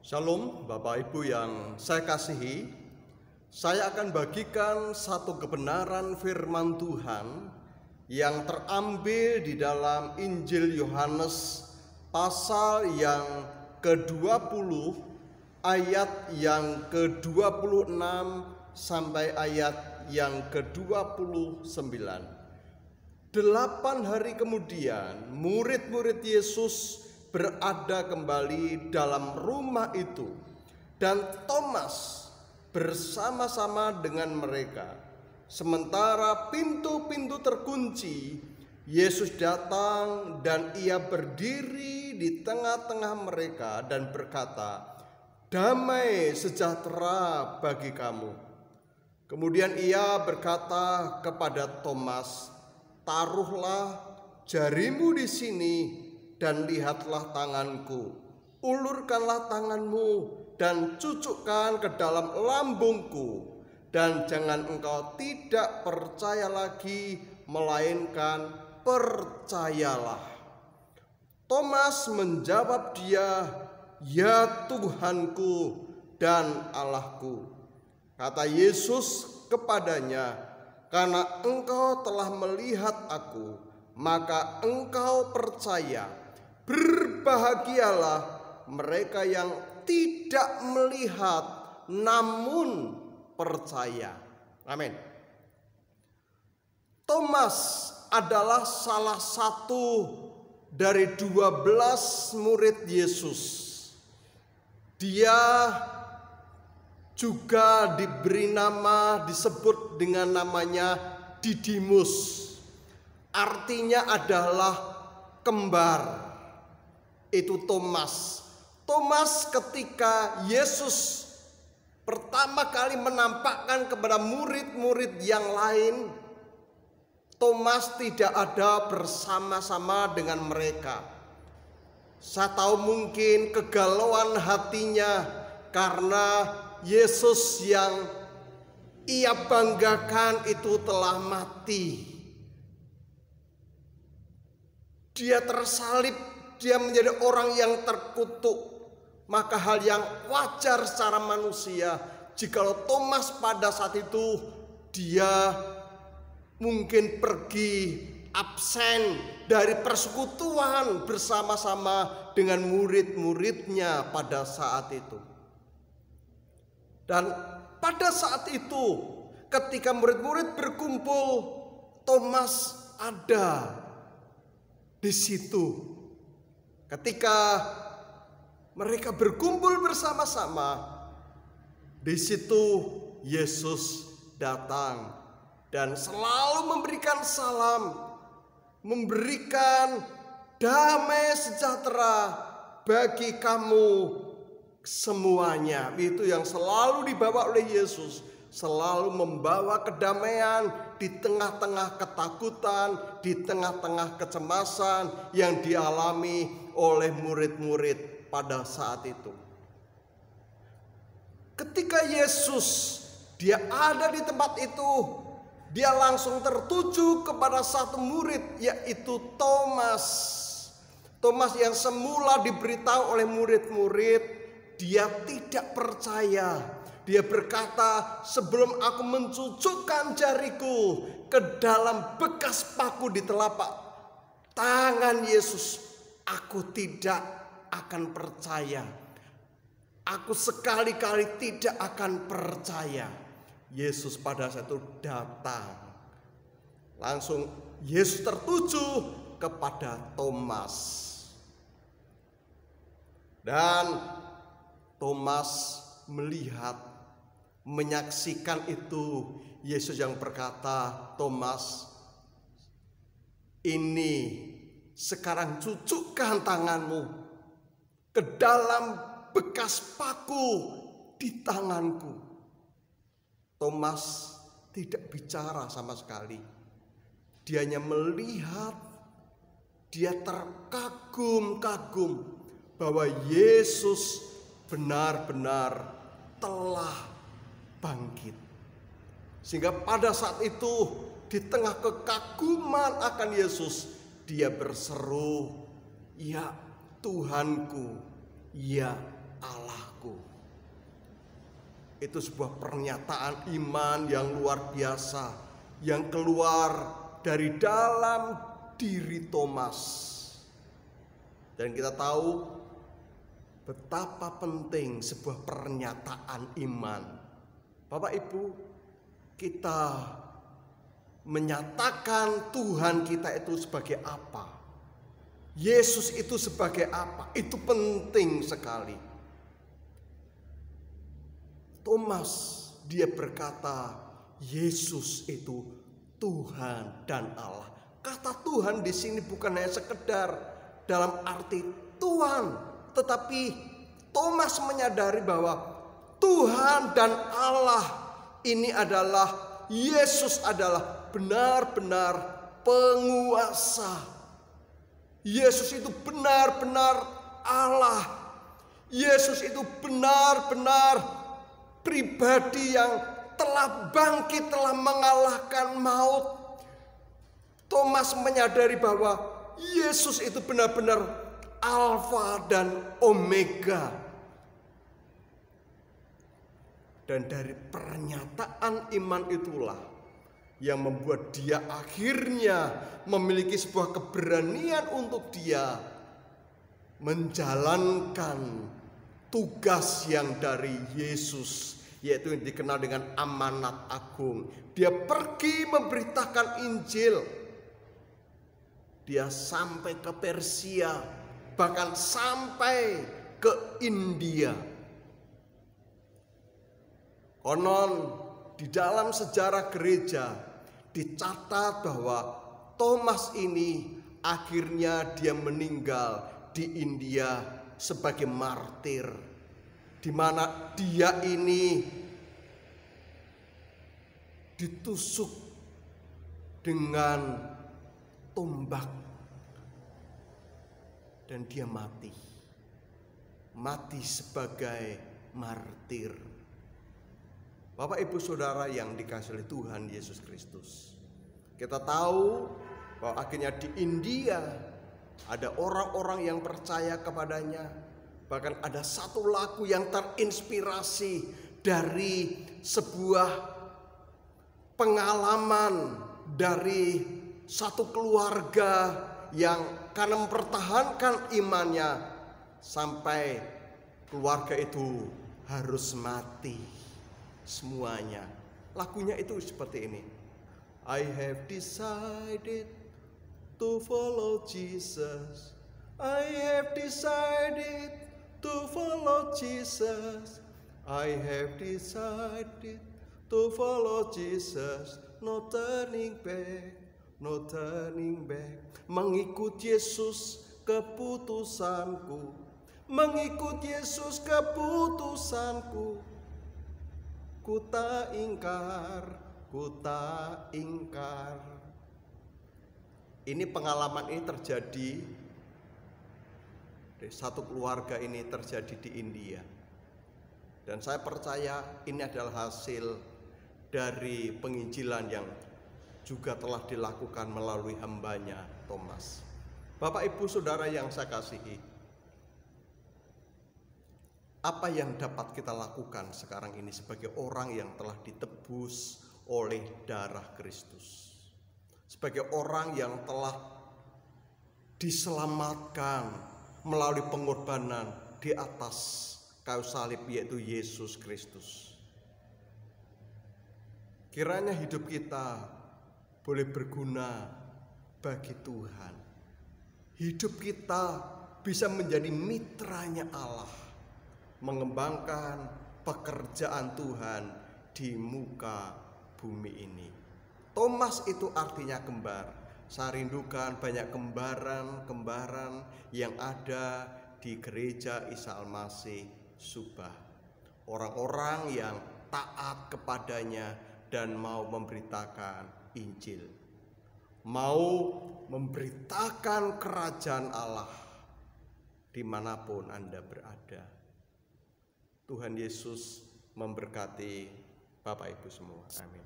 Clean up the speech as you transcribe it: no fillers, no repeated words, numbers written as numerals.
Shalom Bapak Ibu yang saya kasihi. Saya akan bagikan satu kebenaran firman Tuhan yang terambil di dalam Injil Yohanes pasal yang ke-20 ayat yang ke-26 sampai ayat yang ke-29. 8 hari kemudian murid-murid Yesus berada kembali dalam rumah itu, dan Thomas bersama-sama dengan mereka. Sementara pintu-pintu terkunci, Yesus datang dan ia berdiri di tengah-tengah mereka dan berkata, "Damai sejahtera bagi kamu." Kemudian ia berkata kepada Thomas, "Taruhlah jarimu di sini dan lihatlah tanganku, ulurkanlah tanganmu dan cucukkan ke dalam lambungku, dan jangan engkau tidak percaya lagi, melainkan percayalah." Thomas menjawab dia, "Ya Tuhanku dan Allahku." Kata Yesus kepadanya, "Karena engkau telah melihat aku, maka engkau percaya. Berbahagialah mereka yang tidak melihat namun percaya." Amin. Thomas adalah salah satu dari 12 murid Yesus. Dia juga diberi nama, disebut dengan namanya Didimus. Artinya adalah kembar. Itu Thomas. Thomas ketika Yesus pertama kali menampakkan kepada murid-murid yang lain, Thomas tidak ada bersama-sama dengan mereka. Saya tahu mungkin kegalauan hatinya karena Yesus yang ia banggakan itu telah mati. Dia tersalib, dia menjadi orang yang terkutuk. Maka hal yang wajar secara manusia, jikalau Thomas pada saat itu dia mungkin pergi absen dari persekutuan bersama-sama dengan murid-muridnya pada saat itu. Dan pada saat itu ketika murid-murid berkumpul, Thomas ada di situ. Ketika mereka berkumpul bersama-sama, di situ Yesus datang dan selalu memberikan salam, memberikan damai sejahtera bagi kamu semuanya. Itu yang selalu dibawa oleh Yesus, selalu membawa kedamaian di tengah-tengah ketakutan, di tengah-tengah kecemasan yang dialami oleh murid-murid pada saat itu. Ketika Yesus dia ada di tempat itu, dia langsung tertuju kepada satu murid, yaitu Thomas. Thomas yang semula diberitahu oleh murid-murid, dia tidak percaya. Dia berkata, "Sebelum aku mencucukkan jariku ke dalam bekas paku di telapak tangan Yesus, aku tidak akan percaya. Aku sekali-kali tidak akan percaya." Yesus pada saat itu datang. Langsung Yesus tertuju kepada Thomas. Dan Thomas melihat, menyaksikan itu. Yesus yang berkata, "Thomas, ini sekarang cucukkan tanganmu ke dalam bekas paku di tanganku." Thomas tidak bicara sama sekali. Dia hanya melihat, dia terkagum-kagum bahwa Yesus benar-benar telah bangkit. Sehingga pada saat itu, di tengah kekaguman akan Yesus, dia berseru, "Ya Tuhanku, ya Allahku. Itu sebuah pernyataan iman yang luar biasa, yang keluar dari dalam diri Thomas. Dan kita tahu betapa penting sebuah pernyataan iman. Bapak Ibu, kita menyatakan Tuhan kita itu sebagai apa, Yesus itu sebagai apa, itu penting sekali. Thomas, dia berkata Yesus itu Tuhan dan Allah. Kata Tuhan di sini bukan hanya sekedar dalam arti Tuhan, tetapi Thomas menyadari bahwa Tuhan dan Allah ini adalah, Yesus adalah benar-benar penguasa. Yesus itu benar-benar Allah. Yesus itu benar-benar pribadi yang telah bangkit, telah mengalahkan maut. Thomas menyadari bahwa Yesus itu benar-benar Alfa dan Omega. Dan dari pernyataan iman itulah yang membuat dia akhirnya memiliki sebuah keberanian untuk dia menjalankan tugas yang dari Yesus, yaitu yang dikenal dengan amanat agung. Dia pergi memberitakan Injil. Dia sampai ke Persia, bahkan sampai ke India. Konon di dalam sejarah gereja dicatat bahwa Thomas ini akhirnya dia meninggal di India sebagai martir, di mana dia ini ditusuk dengan tombak dan dia mati sebagai martir. Bapak Ibu Saudara yang dikasihi oleh Tuhan Yesus Kristus, kita tahu bahwa akhirnya di India ada orang-orang yang percaya kepadanya. Bahkan ada satu lagu yang terinspirasi dari sebuah pengalaman dari satu keluarga yang karena mempertahankan imannya sampai keluarga itu harus mati semuanya. Lagunya itu seperti ini. I have decided to follow Jesus. I have decided to follow Jesus. I have decided to follow Jesus. No turning back, no turning back. Mengikut Yesus keputusanku. Mengikut Yesus keputusanku. Ku tak ingkar, ku tak ingkar. Ini pengalaman ini terjadi, satu keluarga ini terjadi di India. Dan saya percaya ini adalah hasil dari penginjilan yang juga telah dilakukan melalui hambanya Thomas. Bapak Ibu Saudara yang saya kasihi, apa yang dapat kita lakukan sekarang ini sebagai orang yang telah ditebus oleh darah Kristus? Sebagai orang yang telah diselamatkan melalui pengorbanan di atas kayu salib, yaitu Yesus Kristus. Kiranya hidup kita boleh berguna bagi Tuhan. Hidup kita bisa menjadi mitranya Allah, mengembangkan pekerjaan Tuhan di muka bumi ini. Thomas itu artinya kembar. Saya rindukan banyak kembaran-kembaran yang ada di gereja Isa Al-Masih Subah. Orang-orang yang taat kepadanya dan mau memberitakan Injil, mau memberitakan kerajaan Allah dimanapun Anda berada. Tuhan Yesus memberkati Bapak Ibu semua. Amin.